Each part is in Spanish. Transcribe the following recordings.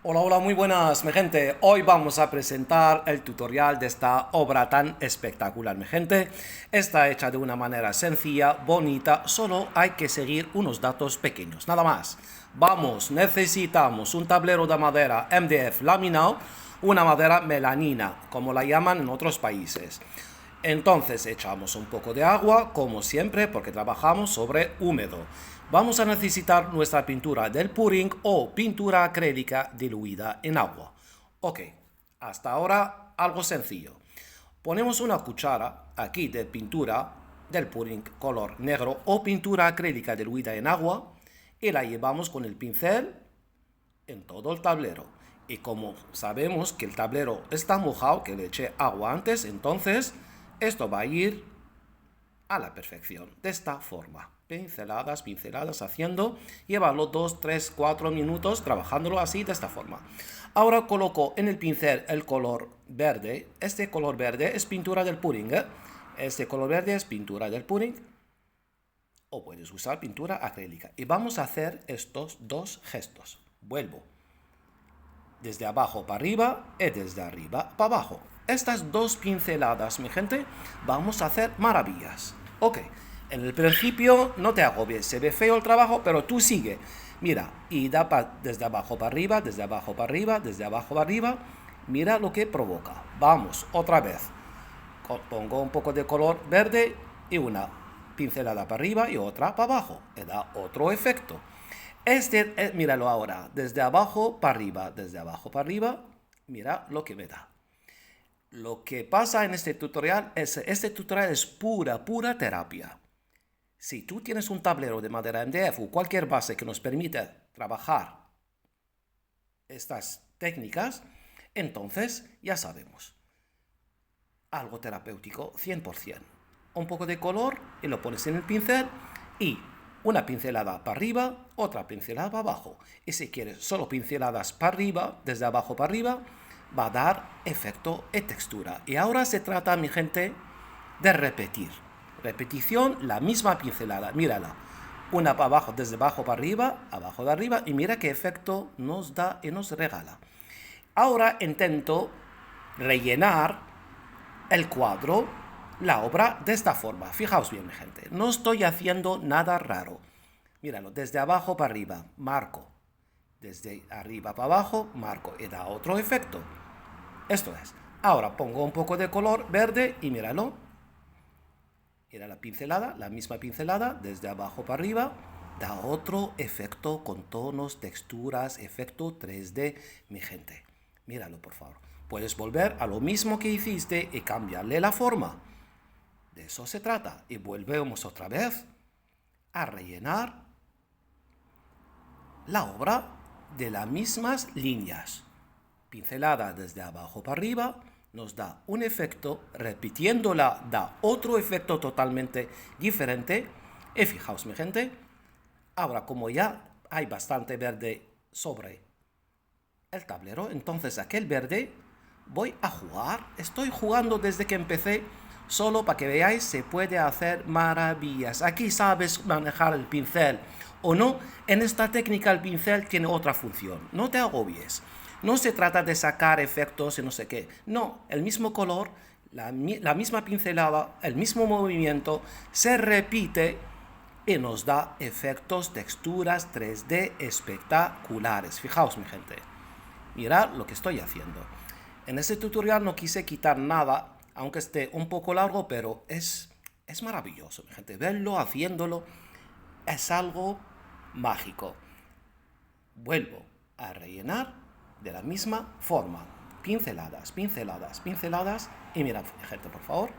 Hola, hola, muy buenas, mi gente. Hoy vamos a presentar el tutorial de esta obra tan espectacular, mi gente. Está hecha de una manera sencilla, bonita, solo hay que seguir unos datos pequeños, nada más. Vamos, necesitamos un tablero de madera MDF laminado, una madera melanina, como la llaman en otros países. Entonces echamos un poco de agua, como siempre, porque trabajamos sobre húmedo. Vamos a necesitar nuestra pintura del pudding o pintura acrílica diluida en agua. Ok, hasta ahora algo sencillo. Ponemos una cuchara aquí de pintura del pudding color negro o pintura acrílica diluida en agua y la llevamos con el pincel en todo el tablero. Y como sabemos que el tablero está mojado, que le eché agua antes, entonces esto va a ir a la perfección, de esta forma. Pinceladas, pinceladas, haciendo, llevarlo 2, 3, 4 minutos trabajándolo así, de esta forma. Ahora coloco en el pincel el color verde. Este color verde es pintura del pudding, ¿eh? Este color verde es pintura del pudding. O puedes usar pintura acrílica. Y vamos a hacer estos dos gestos. Vuelvo desde abajo para arriba y desde arriba para abajo. Estas dos pinceladas, mi gente, vamos a hacer maravillas. Ok, en el principio no te agobies, se ve feo el trabajo, pero tú sigue. Mira, y desde abajo para arriba, desde abajo para arriba, desde abajo para arriba. Mira lo que provoca. Vamos, otra vez. Pongo un poco de color verde y una pincelada para arriba y otra para abajo. Y da otro efecto. Míralo ahora, desde abajo para arriba, desde abajo para arriba, mira lo que me da. Lo que pasa en este tutorial es pura terapia. Si tú tienes un tablero de madera MDF o cualquier base que nos permita trabajar estas técnicas, entonces ya sabemos. Algo terapéutico 100%. Un poco de color y lo pones en el pincel y una pincelada para arriba, otra pincelada para abajo. Y si quieres solo pinceladas para arriba, desde abajo para arriba, va a dar efecto y textura. Y ahora se trata, mi gente, de repetir. Repetición, la misma pincelada, mírala. Una para abajo, desde abajo para arriba, abajo de arriba, y mira qué efecto nos da y nos regala. Ahora intento rellenar el cuadro, la obra, de esta forma. Fijaos bien, mi gente, no estoy haciendo nada raro. Míralo, desde abajo para arriba, marco. Desde arriba para abajo, marco. Y da otro efecto. Esto es. Ahora pongo un poco de color verde y míralo. Mira la pincelada, la misma pincelada, desde abajo para arriba. Da otro efecto con tonos, texturas, efecto 3D, mi gente. Míralo, por favor. Puedes volver a lo mismo que hiciste y cambiarle la forma. De eso se trata. Y volvemos otra vez a rellenar la obra de las mismas líneas. Pincelada desde abajo para arriba nos da un efecto, repitiéndola da otro efecto totalmente diferente. Y fijaos, mi gente, ahora como ya hay bastante verde sobre el tablero, entonces aquel verde voy a jugar. Estoy jugando desde que empecé, solo para que veáis, se puede hacer maravillas. Aquí sabes manejar el pincel o no. En esta técnica el pincel tiene otra función. No te agobies. No se trata de sacar efectos y no sé qué. No, el mismo color, la misma pincelada, el mismo movimiento se repite y nos da efectos, texturas 3D espectaculares. Fijaos, mi gente. Mirad lo que estoy haciendo. En este tutorial no quise quitar nada, aunque esté un poco largo, pero es maravilloso, mi gente. Verlo, haciéndolo, es algo mágico. Vuelvo a rellenar de la misma forma. Pinceladas, pinceladas, pinceladas. Y mirad, gente, por favor.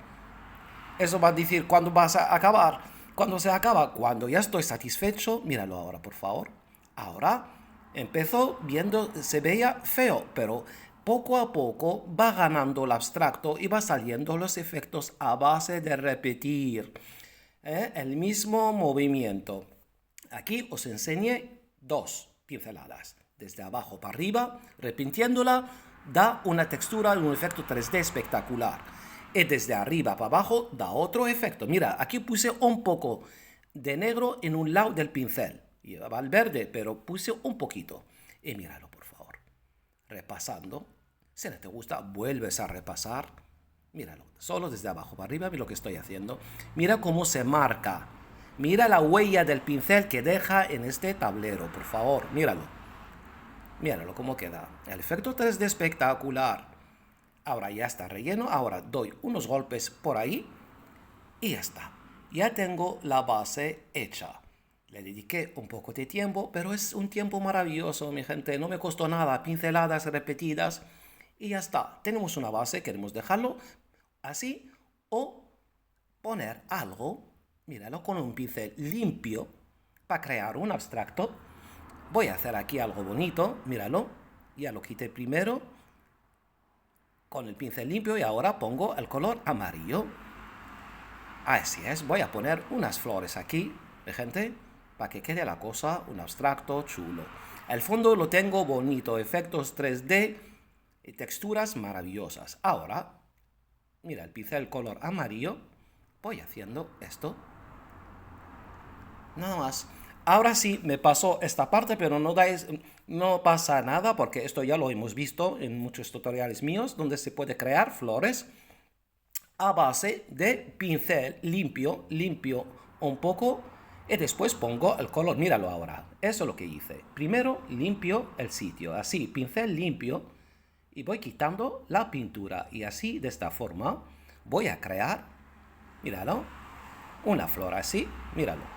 Eso va a decir cuándo vas a acabar. Cuando se acaba, cuando ya estoy satisfecho, míralo ahora, por favor. Ahora empezó viendo, se veía feo, pero poco a poco va ganando el abstracto y va saliendo los efectos a base de repetir el mismo movimiento. Aquí os enseñé dos. pinceladas. Desde abajo para arriba, repitiéndola, da una textura, un efecto 3D espectacular. Y desde arriba para abajo da otro efecto. Mira, aquí puse un poco de negro en un lado del pincel. Llevaba el verde, pero puse un poquito. Y míralo, por favor. Repasando. Si no te gusta, vuelves a repasar. Míralo, solo desde abajo para arriba, mira lo que estoy haciendo. Mira cómo se marca. Mira la huella del pincel que deja en este tablero, por favor, míralo. Míralo cómo queda. El efecto 3D espectacular. Ahora ya está relleno. Ahora doy unos golpes por ahí y ya está. Ya tengo la base hecha. Le dediqué un poco de tiempo, pero es un tiempo maravilloso, mi gente. No me costó nada, pinceladas repetidas y ya está. Tenemos una base, queremos dejarlo así o poner algo, míralo, con un pincel limpio para crear un abstracto. Voy a hacer aquí algo bonito, míralo, ya lo quité primero con el pincel limpio y ahora pongo el color amarillo. Así es, voy a poner unas flores aquí, gente, para que quede la cosa un abstracto chulo. El fondo lo tengo bonito, efectos 3D y texturas maravillosas. Ahora, mira el pincel color amarillo, voy haciendo esto. Nada más. Ahora sí me pasó esta parte, pero no pasa nada porque esto ya lo hemos visto en muchos tutoriales míos donde se puede crear flores a base de pincel limpio un poco y después pongo el color. Míralo ahora. Eso es lo que hice. Primero limpio el sitio, así, pincel limpio y voy quitando la pintura y así de esta forma voy a crear, míralo, una flor así, míralo.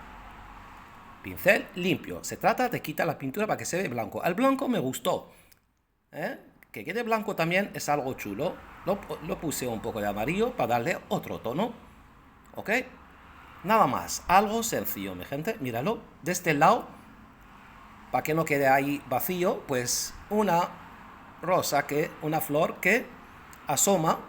Pincel limpio. Se trata de quitar la pintura para que se vea blanco. El blanco me gustó. Que quede blanco también es algo chulo. Lo puse un poco de amarillo para darle otro tono. ¿Ok? Nada más. Algo sencillo, mi gente. Míralo. De este lado, para que no quede ahí vacío, pues una flor que asoma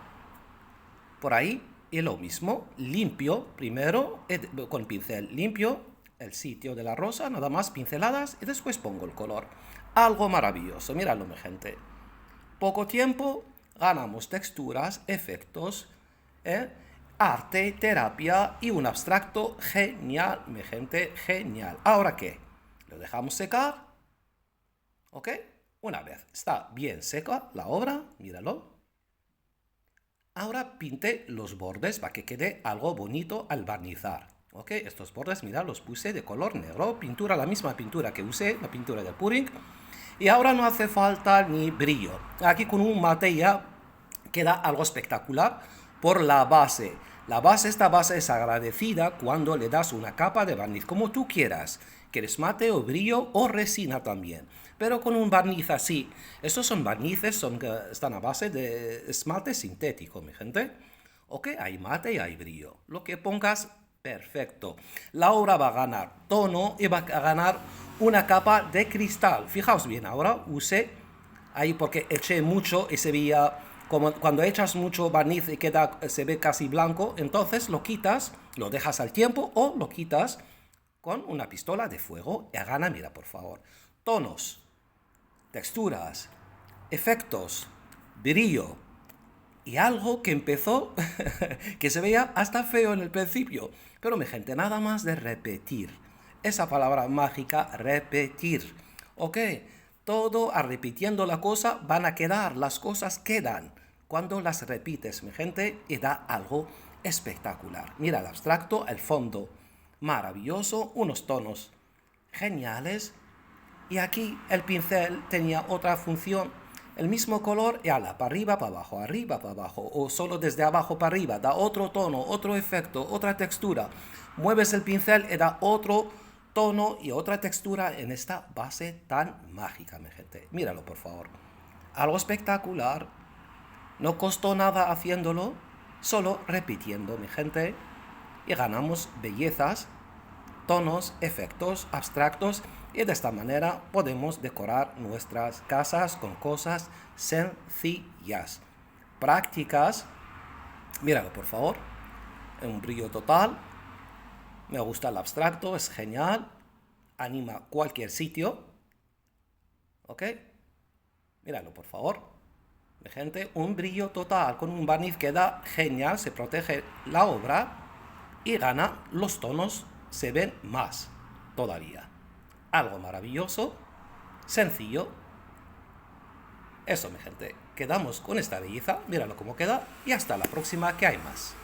por ahí. Y lo mismo, limpio primero, con pincel limpio, el sitio de la rosa, nada más pinceladas y después pongo el color. Algo maravilloso, míralo, mi gente. Poco tiempo, ganamos texturas, efectos, arte, terapia y un abstracto genial, mi gente, genial. ¿Ahora qué? Lo dejamos secar, ¿ok? Una vez está bien seca la obra, míralo. Ahora pinte los bordes para que quede algo bonito al barnizar. Ok, estos bordes, mira, los puse de color negro, pintura, la misma pintura que usé, la pintura del pudding. Y ahora no hace falta ni brillo. Aquí con un mate ya queda algo espectacular por la base. Esta base es agradecida cuando le das una capa de barniz, como tú quieras. ¿Quieres mate o brillo o resina también? Pero con un barniz así. Estos son barnices, están a base de esmalte sintético, mi gente. Ok, hay mate y hay brillo. Lo que pongas, perfecto. La obra va a ganar tono y va a ganar una capa de cristal. Fijaos bien, ahora usé ahí porque eché mucho y se veía, como cuando echas mucho barniz y se ve casi blanco, entonces lo quitas, lo dejas al tiempo o lo quitas con una pistola de fuego y gana, mira por favor, tonos, texturas, efectos, brillo y algo que empezó que se veía hasta feo en el principio. Pero mi gente, nada más de repetir. Esa palabra mágica, repetir. Ok, todo a repitiendo la cosa van a quedar, las cosas quedan cuando las repites, mi gente, y da algo espectacular. Mira el abstracto, el fondo maravilloso, unos tonos geniales. Y aquí el pincel tenía otra función, el mismo color y ala, para arriba, para abajo, o solo desde abajo para arriba, da otro tono, otro efecto, otra textura. Mueves el pincel y da otro tono y otra textura en esta base tan mágica, mi gente. Míralo, por favor. Algo espectacular. No costó nada haciéndolo, solo repitiendo, mi gente. Y ganamos bellezas, tonos, efectos abstractos y de esta manera podemos decorar nuestras casas con cosas sencillas, prácticas. Míralo por favor, un brillo total. Me gusta el abstracto, es genial, anima cualquier sitio ¿Ok? Míralo, por favor. Mi gente, un brillo total. Con un barniz queda genial, se protege la obra y gana los tonos, se ven más todavía. Algo maravilloso, sencillo. Eso, mi gente. Quedamos con esta belleza. Míralo cómo queda y hasta la próxima, que hay más.